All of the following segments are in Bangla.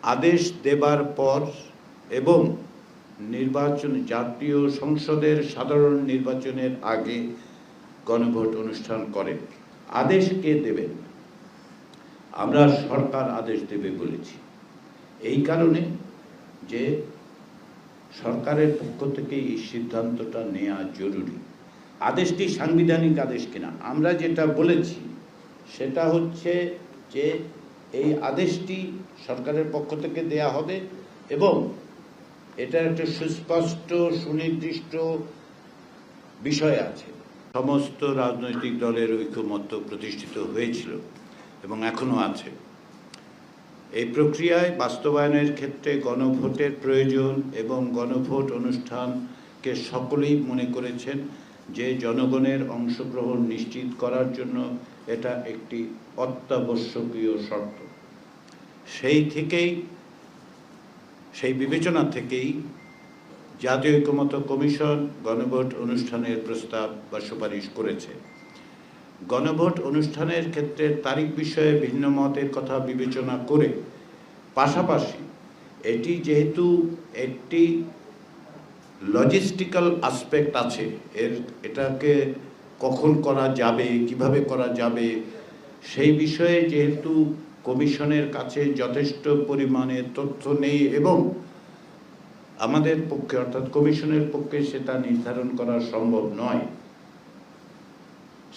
আদেশ দেবার পর এবং জাতীয় সংসদের সাধারণ নির্বাচনের আগে গণভোট অনুষ্ঠান করেন। আদেশ কে দেবেন? আমরা সরকার আদেশ দেবে বলেছি, এই কারণে যে সরকারের পক্ষ থেকে এই সিদ্ধান্তটা নেওয়া জরুরি। আদেশটি সাংবিধানিক আদেশ কিনা আমরা যেটা বলেছি সেটা হচ্ছে যে এই আদেশটি সরকারের পক্ষ থেকে দেয়া হবে এবং এটার একটা সুস্পষ্ট সুনির্দিষ্ট বিষয় আছে। সমস্ত রাজনৈতিক দলের ঐকমত্য প্রতিষ্ঠিত হয়েছিল এবং এখনো আছে। এই প্রক্রিয়ায় বাস্তবায়নের ক্ষেত্রে গণভোটের প্রয়োজন এবং গণভোট অনুষ্ঠানকে সকলেই মনে করেছেন যে জনগণের অংশগ্রহণ নিশ্চিত করার জন্য এটা একটি অত্যাবশ্যকীয় শর্ত। সেই বিবেচনা থেকেই জাতীয় ঐকমত্য কমিশন গণভোট অনুষ্ঠানের প্রস্তাব বা সুপারিশ করেছে। গণভোট অনুষ্ঠানের ক্ষেত্রে তারিখ বিষয়ে ভিন্ন মতের কথা বিবেচনা করে পাশাপাশি এটি যেহেতু একটি লজিস্টিক্যাল আসপেক্ট আছে, এটাকে কখন করা যাবে, কিভাবে করা যাবে, সেই বিষয়ে যেহেতু কমিশনের কাছে যথেষ্ট পরিমাণে তথ্য নেই এবং আমাদের পক্ষে অর্থাৎ কমিশনের পক্ষে সেটা নির্ধারণ করা সম্ভব নয়,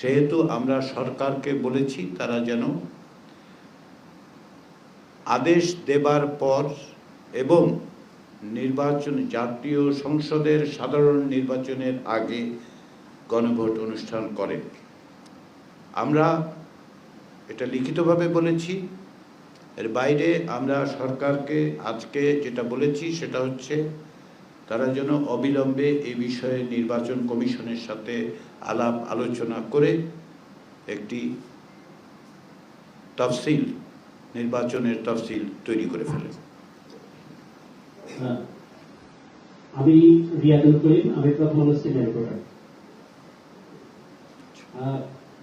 সেহেতু আমরা সরকারকে বলেছি তারা যেন আদেশ দেবার পর এবং জাতীয় সংসদের সাধারণ নির্বাচনের আগে গণভোট অনুষ্ঠান করে। আমরা এটা লিখিতভাবে বলেছি। এর বাইরে আমরা সরকারকে আজকে যেটা বলেছি সেটা হচ্ছে তারা যেন অবিলম্বে এই বিষয়ে নির্বাচন কমিশনের সাথে আলাপ আলোচনা করে একটি তফসিল, নির্বাচনের তফসিল তৈরি করে ফেলে। আমি রিয়াদুল করিম, আমি প্রথম সিনিয়র রিপোর্টার।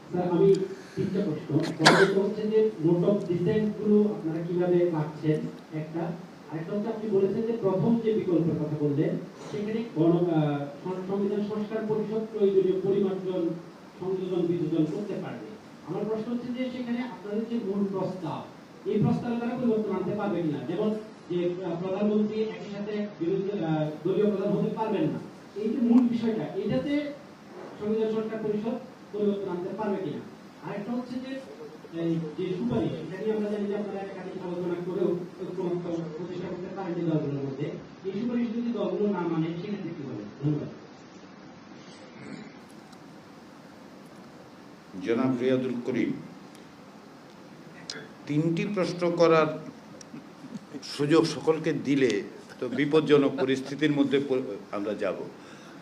স্যার, আমি তিনটা প্রশ্ন। প্রথমত হচ্ছে যে নোট অফ ডিসেন্ট গুলো আপনারা কিভাবে পাচ্ছেন, একটা। আরেকটা হচ্ছে আপনি বলেছেন যে প্রথম যে বিকল্পের কথা বললেন সেখানে সংবিধান সংস্কার পরিষদ প্রয়োজনীয় পরিমার্জন, সংযোজন, বিযোজন করতে পারবে। আমার প্রশ্ন হচ্ছে যে সেখানে আপনাদের যে মূল প্রস্তাব, এই প্রস্তাবে তারা পরিবর্তন আনতে পারবে কিনা? যেমন যে প্রধানমন্ত্রী একই সাথে দলীয় প্রধান হতে পারবেন না, এই যে মূল বিষয়টা, এটাতে সংবিধান সংস্কার পরিষদ পরিবর্তন আনতে পারবে কিনা? আরেকটা হচ্ছে যে সুপারিশ, এটা নিয়ে আমরা জানি যে আপনারা একাধিক আলোচনা করেও প্রতিষ্ঠা করতে পারেন দলগুলোর মধ্যে। এই সুপারিশ যদি দলগুলো না মানে সেক্ষেত্রে কি হবে? ধন্যবাদ। জনাব রিয়াদুল করিম, তিনটি প্রশ্ন করার সুযোগ সকলকে দিলে তো বিপজ্জনক পরিস্থিতির মধ্যে আমরা যাব।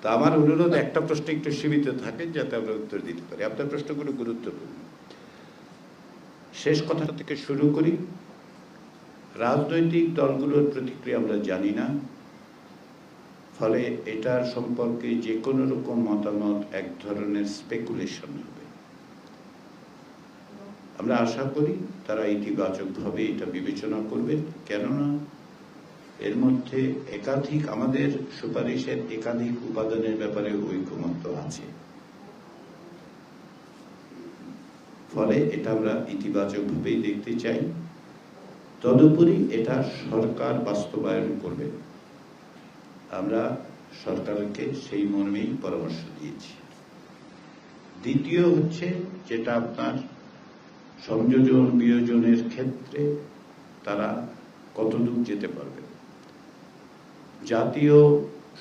তো আমার অনুরোধ একটা প্রশ্ন একটু সীমিত থাকে যাতে আমরা উত্তর দিতে পারি। আপনার প্রশ্নগুলো গুরুত্বপূর্ণ। শেষ কথা থেকে শুরু করি। রাজনৈতিক দলগুলোর প্রতিক্রিয়া আমরা জানি না, ফলে এটার সম্পর্কে যে কোনো রকম মতামত এক ধরনের স্পেকুলেশন হবে। আমরা আশা করি তারা ইতিবাচকভাবে এটা বিবেচনা করবে, কেননা এর মধ্যে আমাদের সুপারিশের একাধিক উপাদানের ব্যাপারে ঐকমত্য আছে। ফলে এটা আমরা ইতিবাচকভাবেই দেখতে চাই। তদুপরি এটা সরকার বাস্তবায়ন করবে, আমরা সরকারকে সেই মর্মেই পরামর্শ দিয়েছি। দ্বিতীয় হচ্ছে যেটা আপনার সংযোজন বিয়োজনের ক্ষেত্রে তারা কতদূর যেতে পারবে। জাতীয়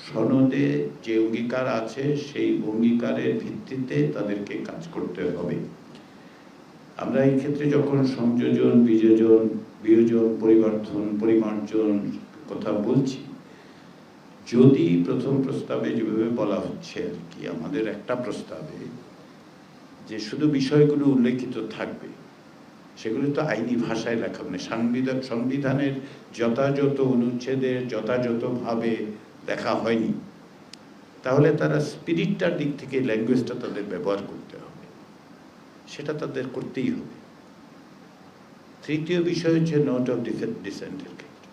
সনদে যে অঙ্গীকার আছে সেই অঙ্গীকারের ভিত্তিতে তাদেরকে কাজ করতে হবে। আমরা এই ক্ষেত্রে যখন সংযোজন বিয়োজন পরিমার্জন কথা বলছি, যদি প্রথম প্রস্তাবে যেভাবে বলা হচ্ছে আর কি, আমাদের একটা প্রস্তাবে যে শুধু বিষয়গুলো উল্লেখিত থাকবে, সেগুলো তো আইনি ভাষায় লেখা, মানে সংবিধানের যথাযথ অনুচ্ছেদের যথাযথভাবে লেখা হয়নি, তাহলে তারা স্পিরিটটার দিক থেকে ল্যাঙ্গুয়েজটা তাদের ব্যবহার করতে হবে, সেটা তাদের করতেই হবে। তৃতীয় বিষয় হচ্ছে নোট অফ ডিসেন্টের ক্ষেত্রে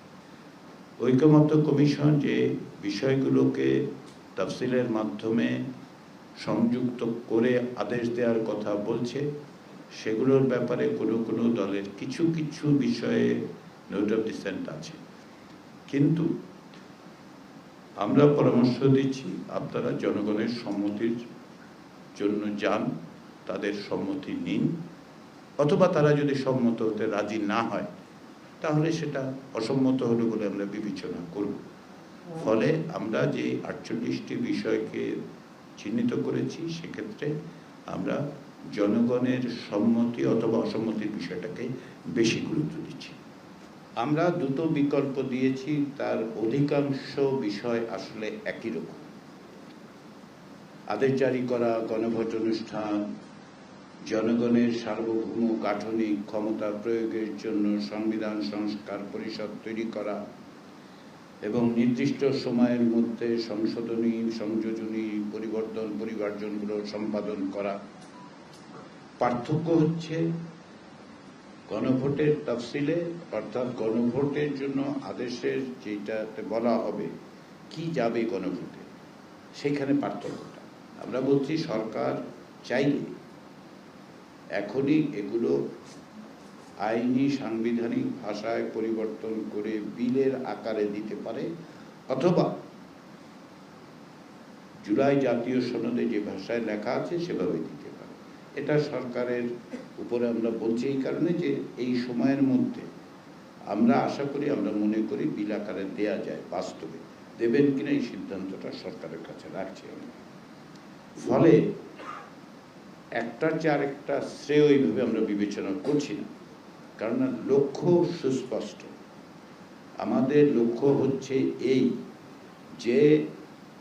ঐকমত্য কমিশন যে বিষয়গুলোকে তাফসিলের মাধ্যমে সংযুক্ত করে আদেশ দেওয়ার কথা বলছে, সেগুলোর ব্যাপারে কোনো কোনো দলের কিছু কিছু বিষয়ে নোট অফ ডিসেন্ট আছে। কিন্তু আমরা পরামর্শ দিচ্ছি আপনারা জনগণের সম্মতির জন্য যান, তাদের সম্মতি নিন, অথবা তারা যদি সম্মত হতে রাজি না হয় তাহলে সেটা অসম্মত হলো বলে আমরা বিবেচনা করব। ফলে আমরা যে 48টি বিষয়কে চিহ্নিত করেছি সেক্ষেত্রে আমরা জনগণের সম্মতি অথবা অসম্মতির বিষয়টাকে বেশি গুরুত্ব দিচ্ছি। আমরা দুটো বিকল্প দিয়েছি, তার অধিকাংশ বিষয় আসলে একই রকম। আদেশ জারি করা, গণভোট অনুষ্ঠান, জনগণের সার্বভৌম গাঠনিক ক্ষমতা প্রয়োগের জন্য সংবিধান সংস্কার পরিষদ তৈরি করা এবং নির্দিষ্ট সময়ের মধ্যে সংশোধনী, সংযোজনী, পরিবর্তন, পরিমার্জনগুলো সম্পাদন করা। পার্থক্য হচ্ছে গণভোটের তাফসিলে, অর্থাৎ গণভোটের জন্য আদেশের যেটাতে বলা হবে কি যাবে গণভোটে, সেখানে পার্থক্যটা। আমরা বলছি সরকার চাইলে এখনই এগুলো আইনি সাংবিধানিক ভাষায় পরিবর্তন করে বিলের আকারে দিতে পারে, অথবা জুলাই জাতীয় সনদে যে ভাষায় লেখা আছে সেভাবে দিতে পারে। এটা সরকারের উপরে আমরা বলছি এই কারণে যে এই সময়ের মধ্যে আমরা আশা করি, আমরা মনে করি বিল আকারে দেয়া যায়। বাস্তবে দেবেন কিনা এই সিদ্ধান্তটা সরকারের কাছে রাখছি আমরা। ফলে একটার চেয়ে আরেকটা শ্রেয় এইভাবে আমরা বিবেচনা করছি না, কারণ লক্ষ্য সুস্পষ্ট। আমাদের লক্ষ্য হচ্ছে এই যে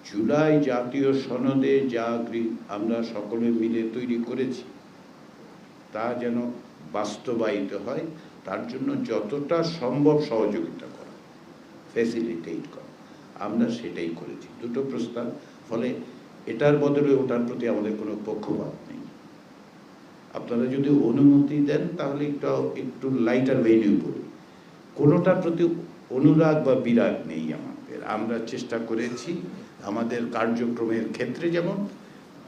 জুলাই জাতীয় সনদে যা আমরা সকলে মিলে তৈরি করেছি তা যেন বাস্তবায়িত হয়, তার জন্য যতটা সম্ভব সহযোগিতা করা, ফ্যাসিলিটেট করা, আমরা সেটাই করেছি। দুটো প্রস্তাব, ফলে এটার বদলে ওটার প্রতি আমাদের কোনো পক্ষপাত নেই। আপনারা যদি অনুমতি দেন তাহলে একটু লাইটার ভেন্যু বলি, কোনোটার প্রতি অনুরাগ বা বিরাগ নেই আমাদের। আমরা চেষ্টা করেছি আমাদের কার্যক্রমের ক্ষেত্রে যেমন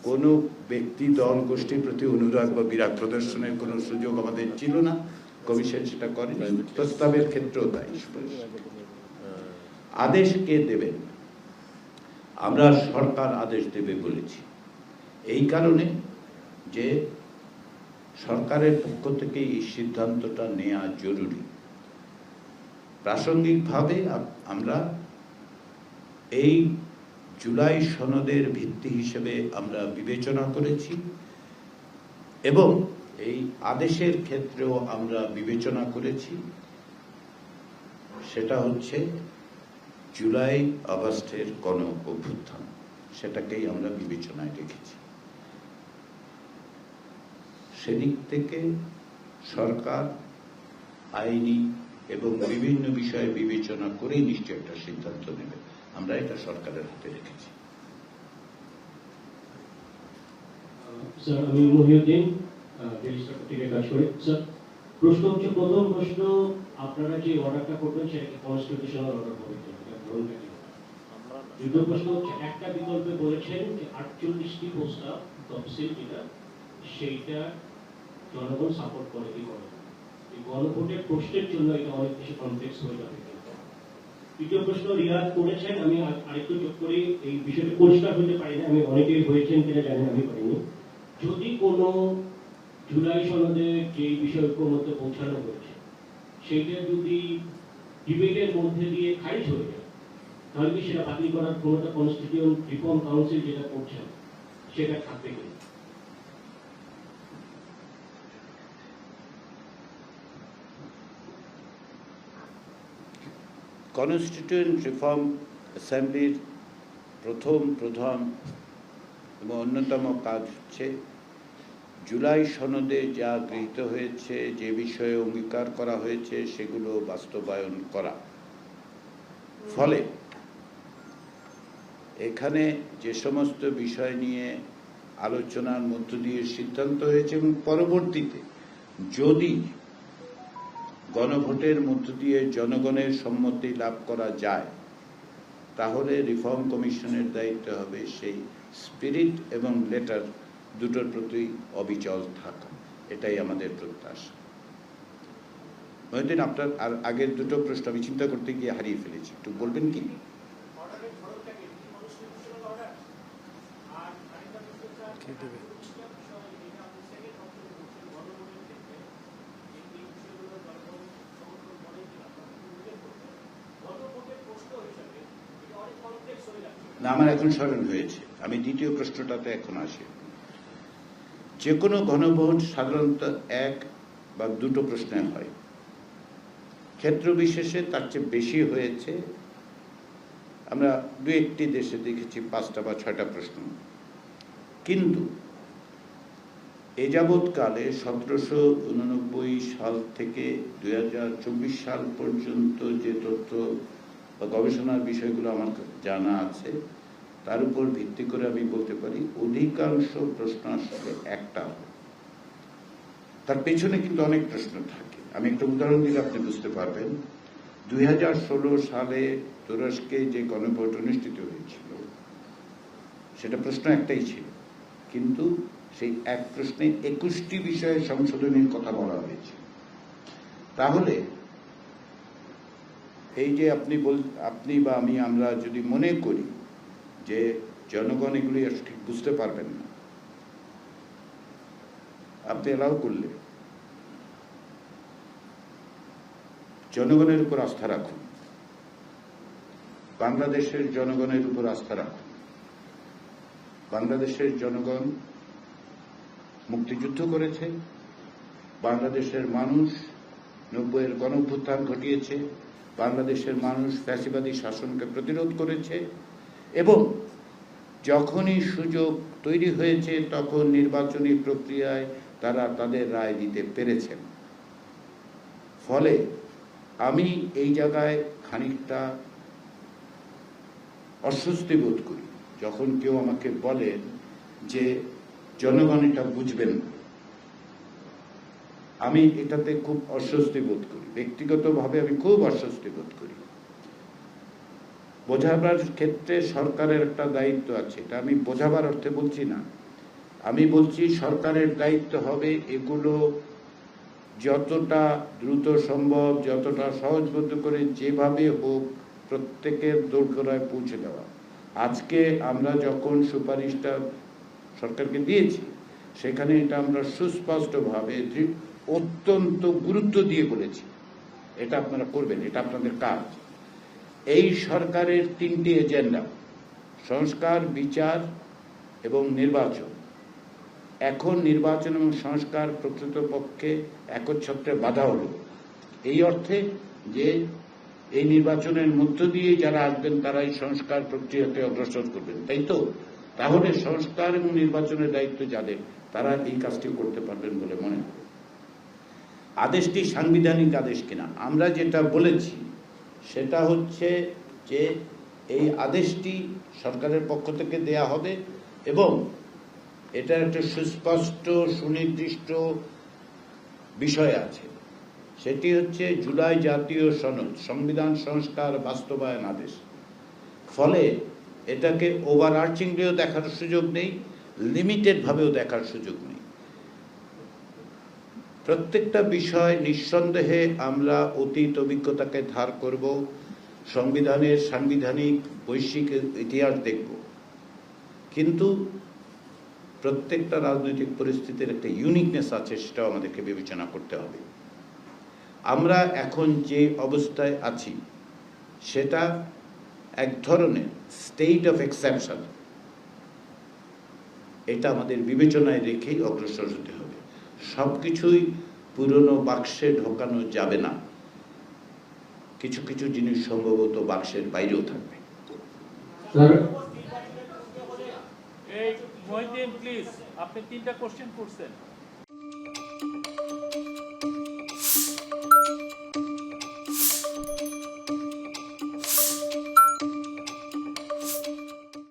কোনো ব্যক্তি, দল, গোষ্ঠীর প্রতি অনুরাগ বা বিরাগ প্রদর্শনের কোনো সুযোগ আমাদের ছিল না, কমিশন সেটা করেনি। প্রস্তাবের ক্ষেত্রেও তাই। আদেশ কে দেবেন? আমরা সরকার আদেশ দেবে বলেছি এই কারণে যে সরকারের পক্ষ থেকে এই সিদ্ধান্তটা নেওয়া জরুরি। প্রাসঙ্গিকভাবে আমরা এই জুলাই সনদের ভিত্তি হিসেবে আমরা বিবেচনা করেছি এবং এই আদেশের ক্ষেত্রেও আমরা বিবেচনা করেছি, সেটা হচ্ছে জুলাই আগস্টের গণ অভ্যুত্থান, সেটাকেই আমরা বিবেচনায় রেখেছি। সেদিক থেকে সরকার আইনি এবং বিভিন্ন বিষয়ে বিবেচনা করেই নিশ্চয় একটা সিদ্ধান্ত নেবে। আমরা এটা সরকারের হাতে রেখেছি। স্যার, আমি মহিউদ্দিন থেকে কাজ করি। স্যার, প্রশ্ন হচ্ছে, প্রথম প্রশ্ন, আপনারা যে অর্ডারটা করবেন সেটা কি কনস্টিটিউশনাল অর্ডার হবে কিনা? দ্বিতীয় প্রশ্ন হচ্ছে, একটা বিকল্পে বলেছেন যে 48টি প্রস্তাব তফসিল যেটা, সেইটা জনগণ সাপোর্ট করে কি করে, এই গণভোটের প্রশ্নের জন্য এটা অনেক বেশি কমপ্লেক্স হয়ে যাবে। তৃতীয় প্রশ্ন রিয়াজ করেছেন, আমি আরেকটু যোগ করি, এই বিষয়টা পরিষ্কার হতে পারি না, আমি অনেকেই হয়েছেন কিনা জানি, আমি পারিনি। যদি কোনো জুলাই সনদে যে বিষয় ঐক্যমত্যে পৌঁছানো হয়েছে সেইটা যদি ডিবেটের মধ্যে দিয়ে খারিজ হয়ে যায়, তাহলে কি সেটা বাতিল করার কোনোটা কনস্টিটিউয়েন্ট রিফর্ম কাউন্সিল যেটা করছে সেটা থাকবে কিনা? কনস্টিটিউয়েন্ট রিফর্ম অ্যাসেম্বলির প্রধান এবং অন্যতম কাজ হচ্ছে জুলাই সনদে যা গৃহীত হয়েছে, যে বিষয়ে অঙ্গীকার করা হয়েছে সেগুলো বাস্তবায়ন করা। ফলে এখানে যে সমস্ত বিষয় নিয়ে আলোচনার মধ্য দিয়ে সিদ্ধান্ত হয়েছে এবং পরবর্তীতে যদি গণভোটের মধ্য দিয়ে জনগণের সম্মতি লাভ করা যায়, তাহলে রিফর্ম কমিশনের দায়িত্ব হবে সেই স্পিরিট এবং লেটার দুটোর প্রতি অবিচল থাকা। এটাই আমাদের প্রত্যাশা। মহিউদ্দিন, আপনার আর আগের দুটো প্রশ্ন আমি চিন্তা করতে গিয়ে হারিয়ে ফেলেছি, একটু বলবেন কি? না, আমার এখন স্মরণ হয়েছে, আমি দ্বিতীয় প্রশ্নটাতে এখন আসি। যে কোনো গণভোট সাধারণত এক বা দুটো প্রশ্নে হয়, ক্ষেত্র বিশেষে তার চেয়ে বেশি হয়েছে। আমরা দু একটি দেশে দেখেছি 5টা বা 6টা প্রশ্ন। কিন্তু এ যাবৎকালে 1789 সাল থেকে 2024 সাল পর্যন্ত যে তথ্য বা গবেষণার বিষয়গুলো আমার জানা আছে, তার উপর ভিত্তি করে আমি বলতে পারি অধিকাংশ প্রশ্ন আসলে একটা। তার পেছনে কিন্তু অনেক প্রশ্ন থাকে। আমি একটা উদাহরণ দিলে আপনি বুঝতে পারবেন। 2016 সালে তুরস্কে যে গণভোট অনুষ্ঠিত হয়েছিল, সেটা প্রশ্ন একটাই ছিল, কিন্তু সেই এক প্রশ্নে 21টি বিষয়ে সংশোধনের কথা বলা হয়েছে। তাহলে এই যে আপনি বা আমরা যদি মনে করি যে জনগণ এগুলি ঠিক বুঝতে পারবেন না, আপনি এলাও করলে জনগণের উপর আস্থা রাখুন, বাংলাদেশের জনগণের উপর আস্থা রাখুন। বাংলাদেশের জনগণ মুক্তিযুদ্ধ করেছে, বাংলাদেশের মানুষ 90-এর গণঅভ্যুত্থান ঘটিয়েছে, বাংলাদেশের মানুষ ফ্যাসিবাদী শাসনকে প্রতিরোধ করেছে, এবং যখনই সুযোগ তৈরি হয়েছে তখন নির্বাচনী প্রক্রিয়ায় তারা তাদের রায় দিতে পেরেছেন। ফলে আমি এই জায়গায় খানিকটা অস্বস্তি বোধ করি যখন কেউ আমাকে বলেন যে জনগণ এটা বুঝবেন না। আমি এটাতে খুব অস্বস্তি বোধ করি, ব্যক্তিগতভাবে আমি খুব অস্বস্তি বোধ করি। বোঝাবার ক্ষেত্রে সরকারের একটা দায়িত্ব আছে, এটা আমি বোঝাবার অর্থে বলছি না। আমি বলছি সরকারের দায়িত্ব হবে এগুলো যতটা দ্রুত সম্ভব, যতটা সহজবোধ্য করে, যেভাবে হোক প্রত্যেকের দোরগোড়ায় পৌঁছে দেওয়া। আজকে আমরা যখন সুপারিশটা সরকারকে দিয়েছি, সেখানে এটা আমরা সুস্পষ্টভাবে অত্যন্ত গুরুত্ব দিয়ে বলেছি এটা আপনারা করবেন, এটা আপনাদের কাজ। এই সরকারের 3টি এজেন্ডা: সংস্কার, বিচার এবং নির্বাচন। এখন নির্বাচন এবং সংস্কার প্রকৃতপক্ষে একচ্ছত্রে বাধা হলো, এই অর্থে যে এই নির্বাচনের মধ্য দিয়ে যারা আসবেন তারাই সংস্কার প্রক্রিয়াকে অগ্রসর করবেন, তাই তো? তাহলে সংস্কার এবং নির্বাচনের দায়িত্ব যাদের, তারা এই কাজটি করতে পারবেন বলে মনে হয়। আদেশটি সাংবিধানিক আদেশ কিনা, আমরা যেটা বলেছি সেটা হচ্ছে যে এই আদেশটি সরকারের পক্ষ থেকে দেয়া হবে এবং এটার একটা সুস্পষ্ট সুনির্দিষ্ট বিষয় আছে। সেটি হচ্ছে জুলাই জাতীয় সনদ, সংবিধান সংস্কার বাস্তবায়ন আদেশ। ফলে এটাকে ওভারআর্চিংলিও দেখার সুযোগ নেই, লিমিটেড ভাবেও দেখার সুযোগ নেই। প্রত্যেকটা বিষয় নিঃসন্দেহে আমরা অতীত অভিজ্ঞতাকে ধার করব, সংবিধানের সাংবিধানিক বৈশ্বিক ইতিহাস দেখব, কিন্তু প্রত্যেকটা রাজনৈতিক পরিস্থিতির একটা ইউনিকনেস আছে, সেটাও আমাদেরকে বিবেচনা করতে হবে। আমরা এখন যে অবস্থায় আছি সেটা এক ধরনের স্টেট অফ এক্সেপশন, এটা আমাদের বিবেচনায় রেখেই অগ্রসর হতে হবে। সবকিছুই পুরনো বাক্সে ঢোকানো যাবে না, কিছু কিছু জিনিস সম্ভবত বাক্সের বাইরেও থাকবে। এই মহিউদ্দিন, প্লিজ, আপনি 3টা কোশ্চেন করছেন।